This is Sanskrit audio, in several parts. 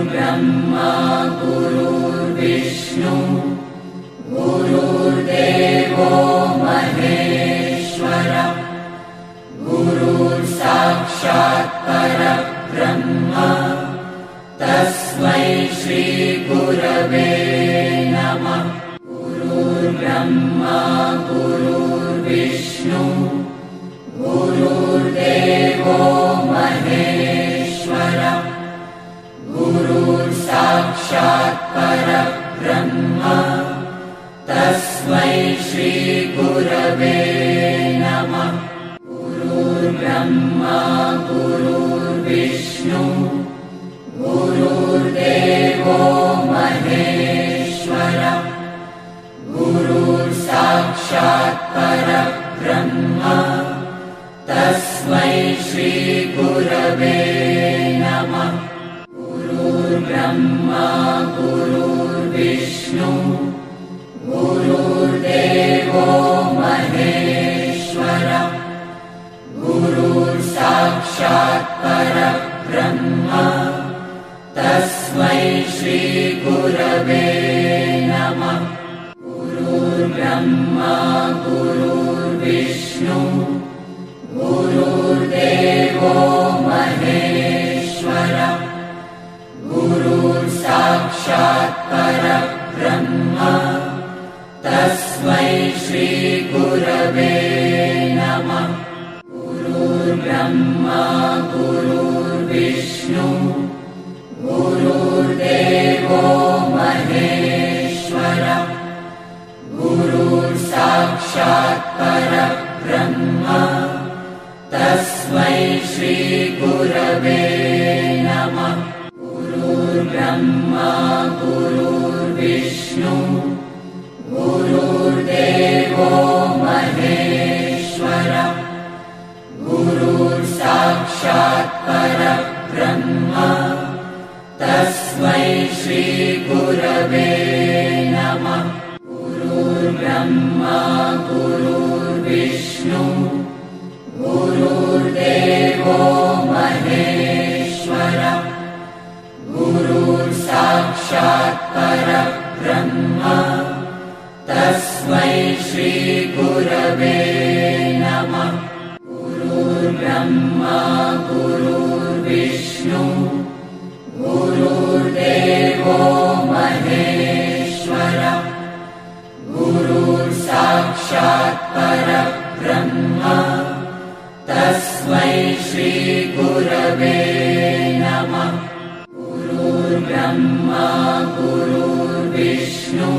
गुरुर्ब्रह्मा गुरुर्विष्णु गुरुर्देवो महेश्वरः गुरुर्साक्षात् परब्रह्म तस्मै श्री गुरवे नमः। गुरुर्ब्रह्मा गुरुर्विष्णु गुरुर्देवो महेश्वरः गुरुर्साक्षात् परब्रह्म तस्मै श्री गुरवे नमः। गुरुर्ब्रह्मा गुरुर्विष्णु गुरुर्देवो महेश्वरः गुरुर्साक्षात् परब्रह्म तस्मै श्री गुरवे नमः। गुरुर्ब्रह्मा गुरुर्विष्णु गुरुर्देवो महेश्वरः गुरुर्साक्षात् परब्रह्म तस्मै श्री गुरवे नमः। गुरुर्ब्रह्मा गुरुर्विष्णु गुरुर्देवो महेश्वरः गुरुर्साक्षात् परब्रह्म तस्मै श्री गुरवे नमः। गुरुर्ब्रह्मा गुरुर्विष्णु गुरुर्देवो महेश्वरः गुरुर्साक्षात् परब्रह्म तस्मै श्री गुरवे नमः। गुरुर्ब्रह्मा गुरुर्विष्णु गुरुर्देवो महेश्वरः गुरुर्साक्षात् परब्रह्म तस्मै श्री गुरवे नमः। गुरुर्ब्रह्मा गुरुर्विष्णु गुरुर्देवो महेश्वरः गुरुर्साक्षात् परब्रह्म तस्मै श्री गुरवे नमः। गुरुर्ब्रह्मा गुरुर्विष्णु गुरुर्देवो महेश्वरः गुरुर्साक्षात् परब्रह्म तस्मै श्री गुरवे नमः। गुरुर्ब्रह्मा गुरुर्विष्णु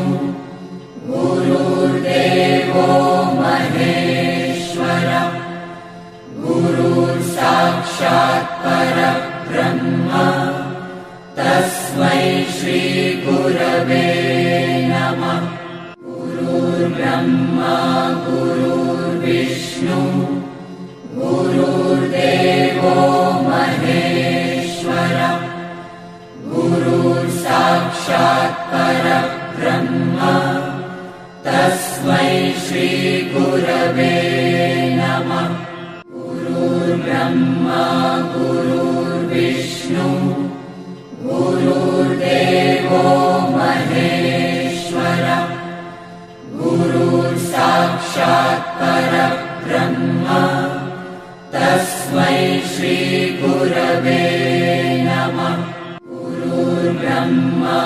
गुरुर्देवो महेश्वरः गुरुर्साक्षात् परब्रह्म तस्मै श्री गुरवे नमः। गुरुर्ब्रह्मा गुरुर्विष्णु गुरुर्देवो महेश्वरः गुरुर्साक्षात् परब्रह्म तस्मै श्री गुरवे नमः। गुरुर्ब्रह्मा गुरुर्विष्णु गुरुर्देवो महेश्वरः गुरुर्साक्षात् परब्रह्म तस्मै श्री गुरवे नमः। गुरुर्ब्रह्मा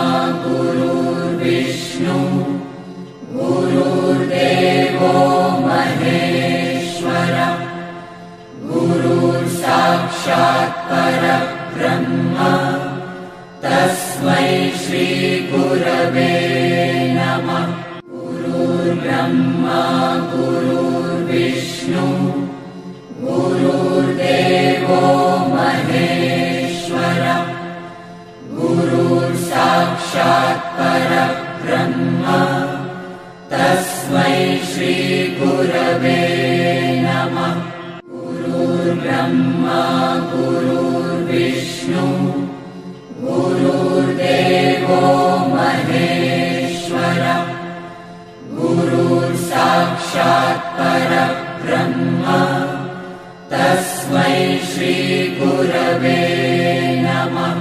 गुरुर्विष्णु गुरुर्देवो महेश्वरः गुरुर्साक्षात् परब्रह्म तस्मै श्री गुरवे नमः। गुरुर्ब्रह्मा गुरुर्विष्णु गुरुर्देवो महेश्वरः गुरुर्साक्षात् परब्रह्म तस्मै श्री गुरवे नमः। गुरुर्ब्रह्मा गुरुर्विष्णु गुरुर्देवो महेश्वरः गुरुर्साक्षात् परब्रह्म तस्मै श्री गुरवे नमः।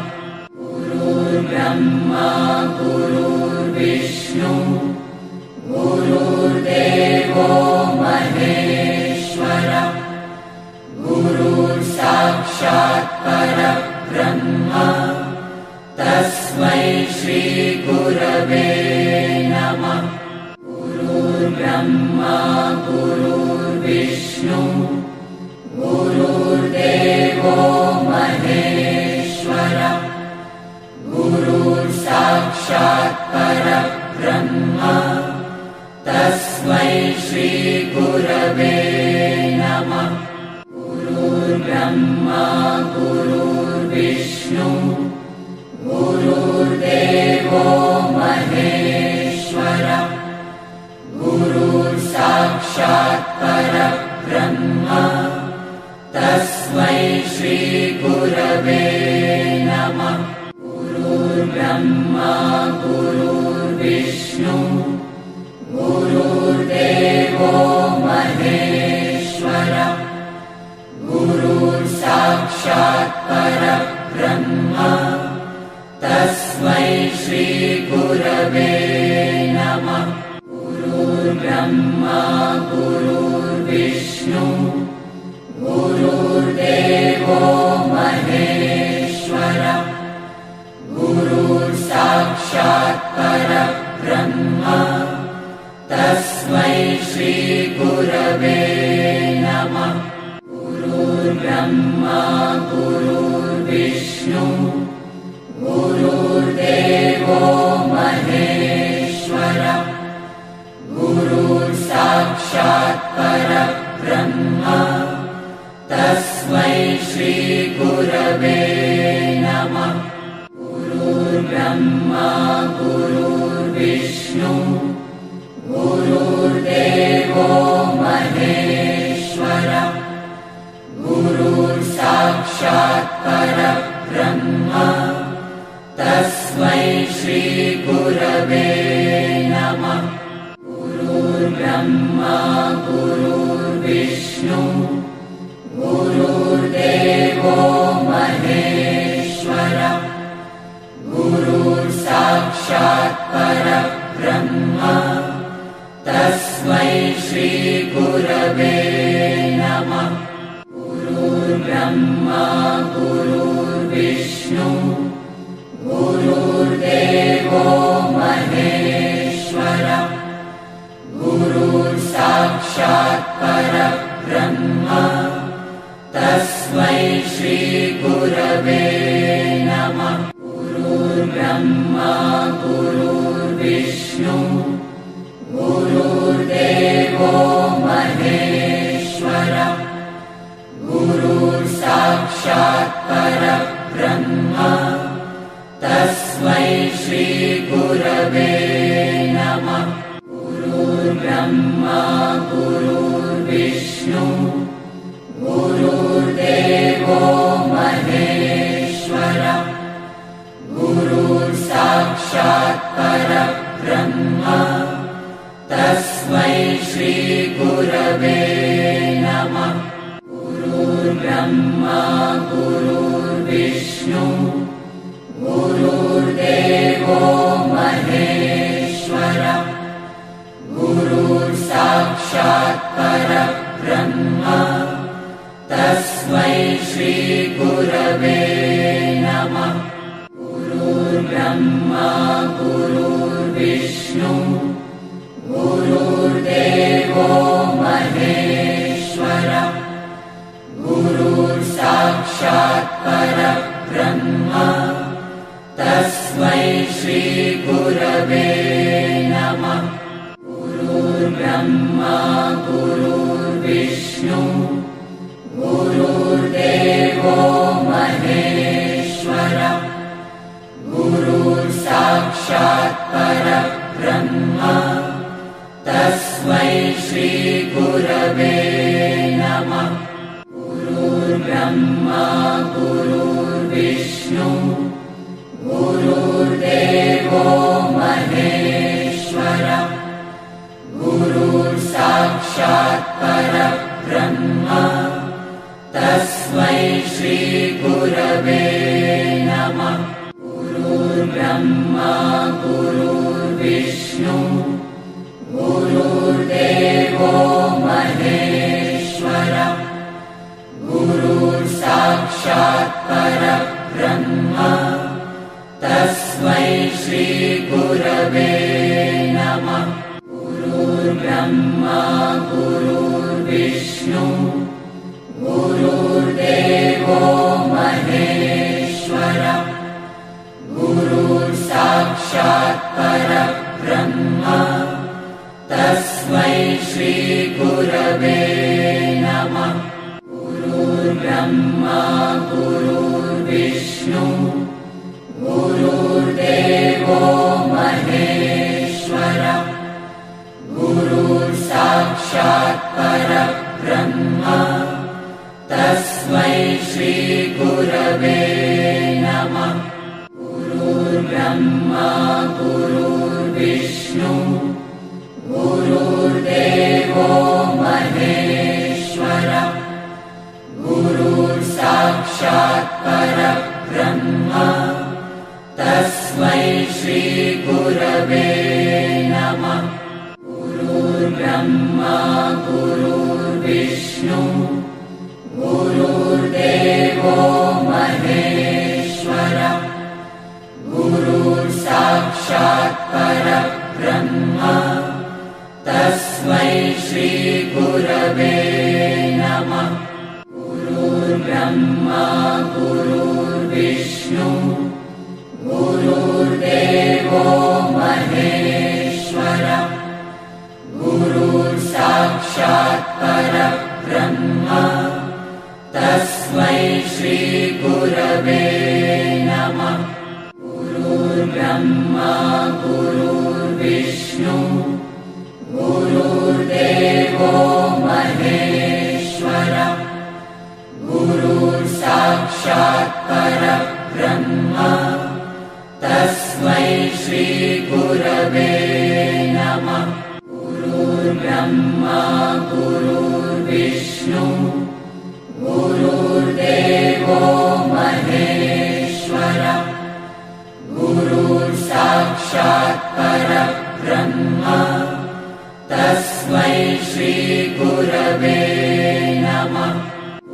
गुरुर्ब्रह्मा गुरुर्विष्णु गुरुर्देवो महेश्वरः गुरुर्साक्षात् परब्रह्म तस्मै श्री गुरवे नमः। गुरुर्ब्रह्मा गुरुर्विष्णु गुरुर्देवो महेश्वरः गुरुर्साक्षात् परब्रह्म तस्मै श्री गुरवे नमः। गुरुर्ब्रह्मा गुरुर्विष्णु गुरुर्देवो महेश्वरः गुरुर्साक्षात् परब्रह्म तस्मै श्री गुरवे नमः। गुरुर्ब्रह्मा गुरुर्विष्णु गुरुर्देवो महेश्वरः गुरुर्साक्षात् परब्रह्म तस्मै श्री गुरवे नमः। गुरुर्ब्रह्मा गुरुर्विष्णु गुरुर्देवो महेश्वरः गुरुर्साक्षात् परब्रह्म तस्मै श्री गुरवे नमः। गुरुर्ब्रह्मा गुरुर्विष्णु गुरुर्देवो महेश्वरः गुरुर्साक्षात् परब्रह्म तस्मै श्री गुरवे नमः। गुरुर्ब्रह्मा गुरुर्विष्णु गुरुर्देवो महेश्वरः गुरुर्साक्षात् परब्रह्म तस्मै श्री गुरवे नमः। गुरुर्ब्रह्मा गुरुर्विष्णु गुरुर्देवो महेश्वरः गुरुर्साक्षात् परब्रह्म तस्मै श्री गुरवे नमः। गुरुर्ब्रह्मा गुरुर्विष्णु गुरुर्देवो महेश्वरः गुरुर्साक्षात् परब्रह्म तस्मै श्री गुरवे नमः। गुरुर्ब्रह्मा गुरुर्विष्णु गुरुर्देवो महेश्वरः गुरुर्साक्षात् परब्रह्म तस्मै श्री गुरवे नमः। गुरुर्ब्रह्मा गुरुर्विष्णु गुरुर्देवो महेश्वरः गुरुर्साक्षात् परब्रह्म तस्मै श्री गुरवे नमः। गुरुर्ब्रह्मा गुरुर्विष्णु गुरुर्देवो महेश्वरः गुरुर्साक्षात् परब्रह्म तस्मै श्री गुरवे नमः। गुरुर्ब्रह्मा गुरुर्विष्णु गुरुर्देवो महेश्वरः गुरुर्साक्षात् परब्रह्म तस्मै श्री गुरवे नमः। गुरुर्ब्रह्मा गुरुर्विष्णु गुरुर्देवो महेश्वरः गुरुर्साक्षात् परब्रह्म तस्मै श्री गुरवे नमः। गुरुर्ब्रह्मा गुरुर्विष्णु गुरुर्देवो महेश्वरः गुरुर्साक्षात् परब्रह्म तस्मै श्री गुरवे नमः। गुरुर्ब्रह्मा गुरुर्विष्णु गुरुर्देवो महेश्वरः गुरुर्साक्षात् परब्रह्म तस्मै श्रीगुरवे नमः। गुरुर्ब्रह्मा गुरुर्विष्णु गुरुर्देवो महेश्वरः गुरुर्साक्षात् परब्रह्म तस्मै श्रीगुरवे नमः। गुरुर्ब्रह्मा गुरुर्विष्णु गुरुर्देवो महेश्वरः गुरुर्साक्षात् परब्रह्म तस्मै श्रीगुरवे नमः। गुरुर्ब्रह्मा गुरुर्विष्णु गुरुर्देवो महेश्वरः गुरुर्साक्षात् परब्रह्म तस्मै श्रीगुरवे नमः। गुरुर्ब्रह्मा गुरुर्विष्णु गुरुर्देवो महेश्वरः गुरुर्साक्षात् परब्रह्म तस्मै श्रीगुरवे नमः। गुरुर्ब्रह्मा गुरुर्विष्णु गुरुर्देवो महेश्वरः गुरुर्साक्षात् परब्रह्म तस्मै श्रीगुरवे नमः। गुरुर्ब्रह्मा गुरुर्विष्णु गुरुर्देवो महेश्वरः गुरुर्साक्षात् परब्रह्म तस्मै श्रीगुरवे नमः। गुरुर्ब्रह्मा गुरुर्विष्णु गुरुर्देवो महेश्वरः गुरुर्साक्षात् परब्रह्म तस्मै श्रीगुरवे नमः।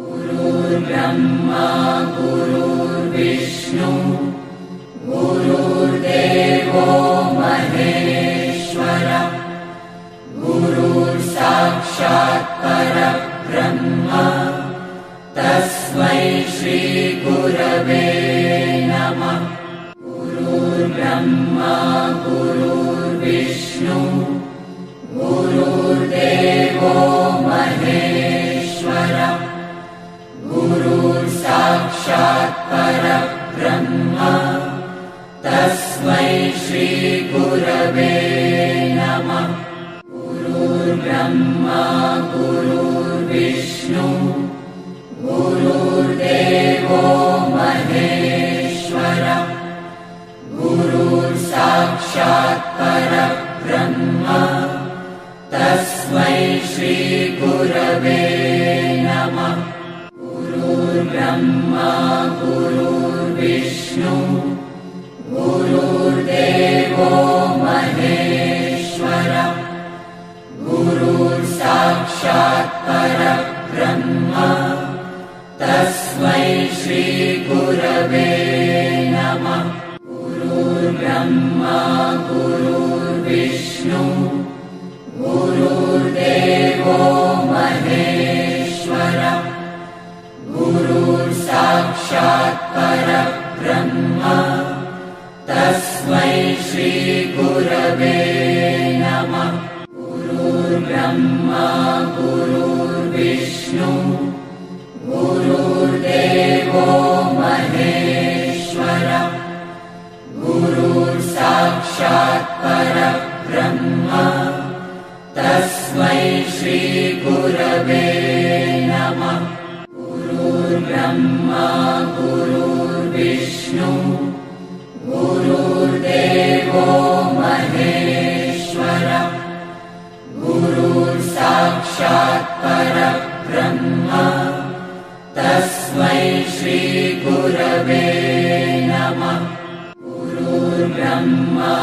गुरुर्ब्रह्मा गुरुर्विष्णु गुरुर्देवो महेश्वरः गुरुर्साक्षात् परब्रह्म तस्मै श्रीगुरवे नमः। गुरुर्ब्रह्मा गुरुर्विष्णु गुरुर्देवो महेश्वरः गुरुर्साक्षात् परब्रह्म तस्मै श्रीगुरवे नमः। गुरुर्ब्रह्मा गुरुर्विष्णु गुरुर्देवो महेश्वरः गुरुर्साक्षात् परब्रह्म तस्मै श्रीगुरवे नमः। गुरुर्ब्रह्मा गुरुर्विष्णु गुरुर्देवो महेश्वरः गुरुर्साक्षात् परब्रह्म तस्मै श्रीगुरवे नमः। गुरुर्ब्रह्मा गुरुर्विष्णु गुरुर्देवो महेश्वरः गुरुर्साक्षात् परब्रह्म तस्मै श्रीगुरवे नमः। गुरुर्ब्रह्मा गुरुर्विष्णु गुरुर्देवो महेश्वरः गुरुर्साक्षात् परब्रह्म तस्मै श्रीगुरवे नमः। गुरुर्ब्रह्मा गुरुर्विष्णु गुरुर्देवो महेश्वरः गुरुर्साक्षात् परब्रह्म तस्मै श्रीगुरवे नमः। ब्रह्मा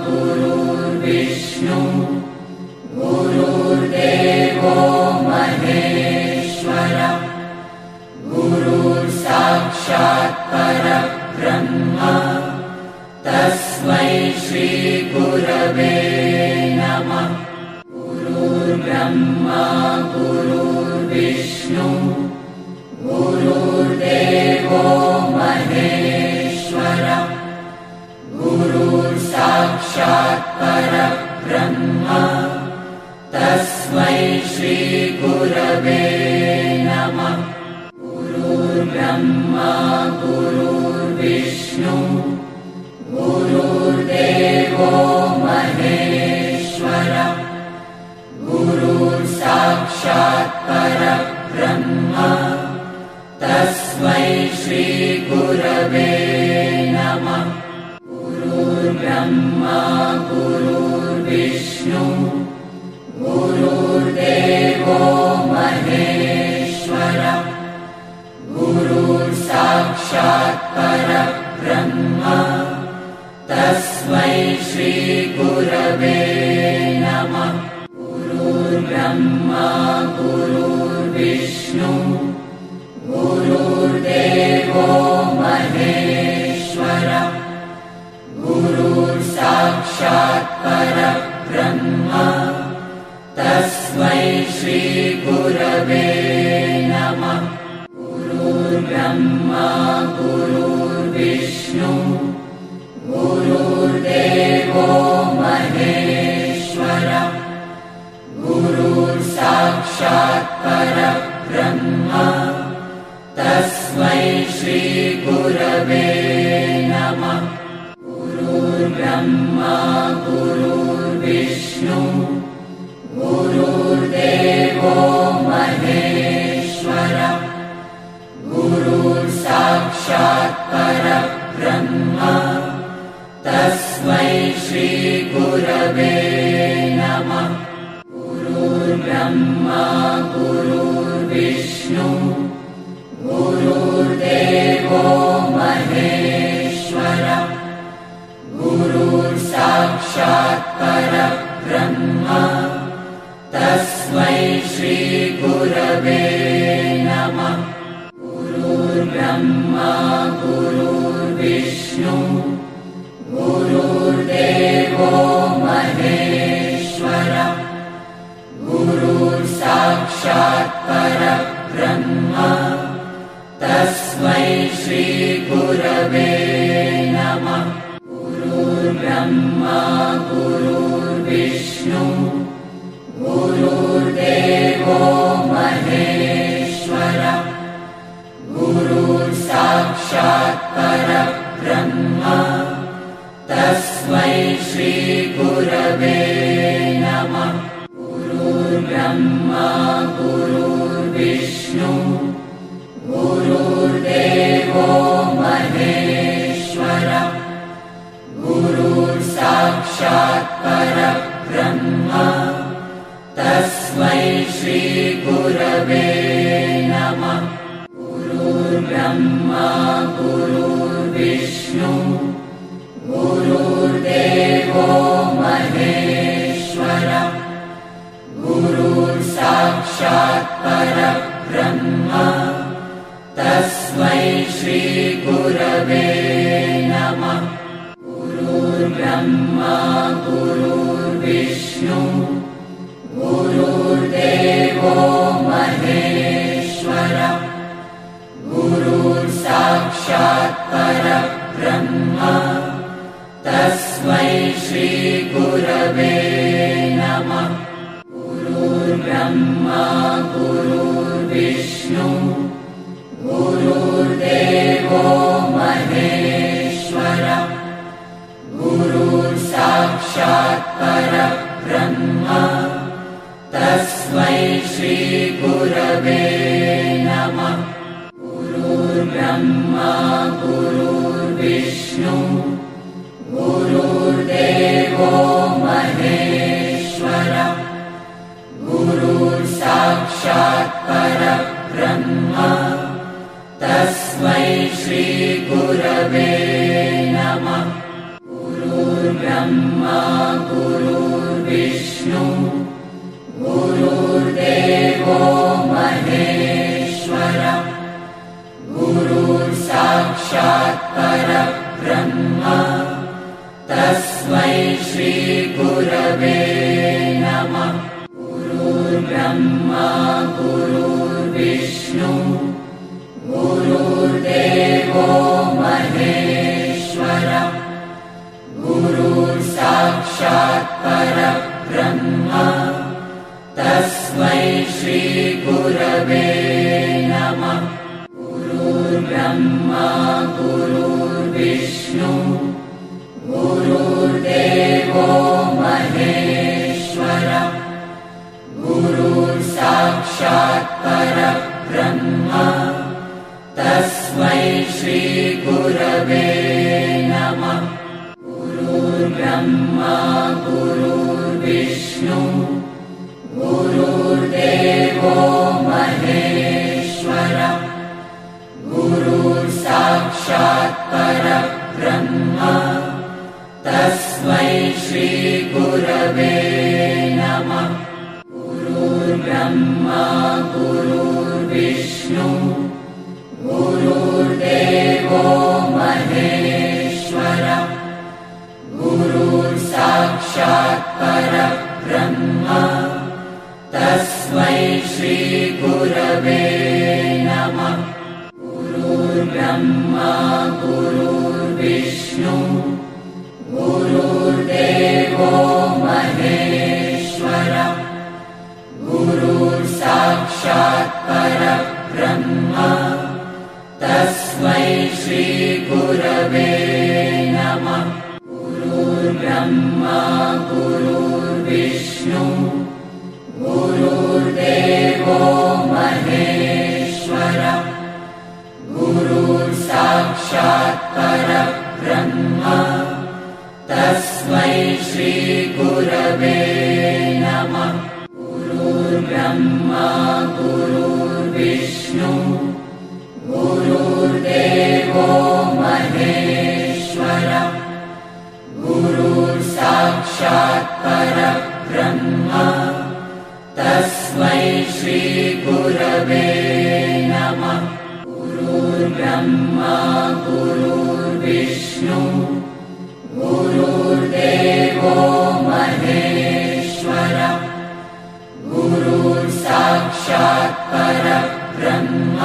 गुरुर्विष्णु गुरुर्देवो महेश्वरः गुरुर्साक्षात् परब्रह्म तस्मै श्री गुरवे नमः। गुरुर्ब्रह्मा गुरुर्विष्णु गुरुर्देवो महेश्वरः गुरुर्साक्षात् परब्रह्म तस्मै श्री गुरवे नमः। गुरुर्ब्रह्मा गुरुर्विष्णु गुरुर्देवो महेश्वरः गुरुर्साक्षात् परब्रह्म तस्मै श्री गुरवे नमः। गुरुर्ब्रह्मा गुरुर्विष्णु गुरुर्देवो महेश्वरः गुरुर्साक्षात् परब्रह्म तस्मै श्री गुरवे नमः। गुरुर्ब्रह्मा गुरुर्विष्णु गुरुर्देवो महेश्वरः गुरुर्साक्षात् परब्रह्म तस्मै श्री गुरवे नमः। गुरुर्ब्रह्मा गुरुर्विष्णु गुरुर्देवो महेश्वरः गुरुर्साक्षात् परब्रह्म तस्मै श्री गुरवे नमः। गुरुर्ब्रह्मा गुरुर्विष्णु गुरुर्देवो महेश्वरः गुरुर्साक्षात् परब्रह्म तस्मै श्री गुरवे नमः। गुरुर्ब्रह्मा गुरुर्विष्णु गुरुर्देवो महेश्वरः गुरुर्साक्षात् परब्रह्म तस्मै श्री गुरवे नमः। गुरुर्ब्रह्मा गुरुर्विष्णु गुरुर्देवो महेश्वरः गुरुर्साक्षात् परब्रह्म तस्मै श्री गुरवे नमः। गुरुर्ब्रह्मा गुरुर्विष्णु गुरुर्देवो महेश्वरः गुरुर्साक्षात् परब्रह्म तस्मै श्री गुरवे नमः। गुरुर्ब्रह्मा गुरुर्विष्णु गुरुर्देवो महेश्वरः गुरुर्साक्षात् परब्रह्म तस्मै श्री गुरवे नमः। गुरुर्ब्रह्मा गुरुर्विष्णु गुरुर्देवो महेश्वरः गुरुर्साक्षात् परब्रह्म तस्मै श्री गुरवे नमः। गुरुर्ब्रह्मा गुरुर्विष्णु गुरुर्देवो महेश्वरः गुरुर्साक्षात् परब्रह्म तस्मै श्री गुरवे नमः। गुरुर्ब्रह्मा गुरुर्विष्णु गुरुर्देवो महेश्वरः गुरुर्साक्षात् परब्रह्म तस्मै श्री गुरवे नमः। गुरुर्ब्रह्मा गुरुर्विष्णु गुरुर्देवो महेश्वरः गुरुर्साक्षात् परब्रह्म तस्मै श्री गुरवे नमः। परब्रह्म तस्मै श्रीगुरवे नमः। गुरुर्ब्रह्मा गुरुर्विष्णु गुरुर्देवो महेश्वरः गुरुर्साक्षात् परब्रह्म तस्मै श्रीगुरवे नमः। गुरुर्ब्रह्मा गुरुर्विष्णु गुरुर्देवो महेश्वरः गुरुर्साक्षात् परब्रह्म तस्मै श्रीगुरवे नमः। गुरुर्ब्रह्मा गुरुर्विष्णु गुरुर्देवो महेश्वरः गुरुर्साक्षात् परब्रह्म तस्मै श्रीगुरवे नमः। गुरुर्ब्रह्मा गुरुर्विष्णु गुरुर्देवो महेश्वरः गुरुर्साक्षात् परब्रह्म तस्मै श्रीगुरवे नमः। गुरुर्ब्रह्मा गुरुर्विष्णु गुरुर्देवो महेश्वरः गुरुर्साक्षात् परब्रह्म तस्मै श्रीगुरवे नमः। गुरुर्ब्रह्मा गुरुर्विष्णु गुरुर्देवो महेश्वरः गुरुर्साक्षात् परब्रह्म तस्मै श्रीगुरवे नमः। गुरुर्ब्रह्मा गुरुर्विष्णु गुरुर्देवो महेश्वरः गुरुर्साक्षात् परब्रह्म तस्मै श्रीगुरवे नमः। गुरुर्ब्रह्मा गुरुर्विष्णु गुरुर्देवो महेश्वरः गुरुर्साक्षात् परब्रह्म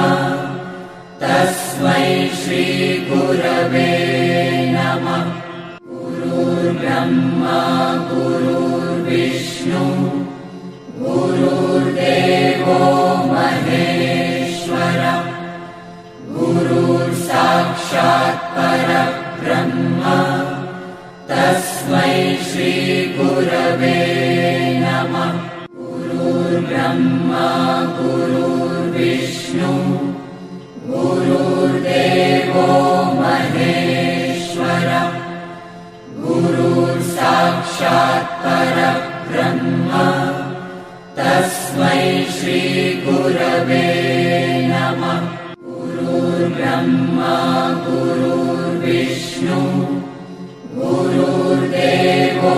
तस्मै श्रीगुरवे नमः। गुरुर्ब्रह्मा गुरुर्विष्णु गुरुर्देवो महेश्वरः गुरुर्साक्षात् परब्रह्म तस्मै श्रीगुरवे नमः। गुरुर्ब्रह्मा गुरुर्विष्णु गुरुर्देवो महेश्वरः गुरुर्साक्षात् परब्रह्म तस्मै श्रीगुरवे नमः। गुरुर्ब्रह्मा गुरुर्विष्णु गुरुर्देवो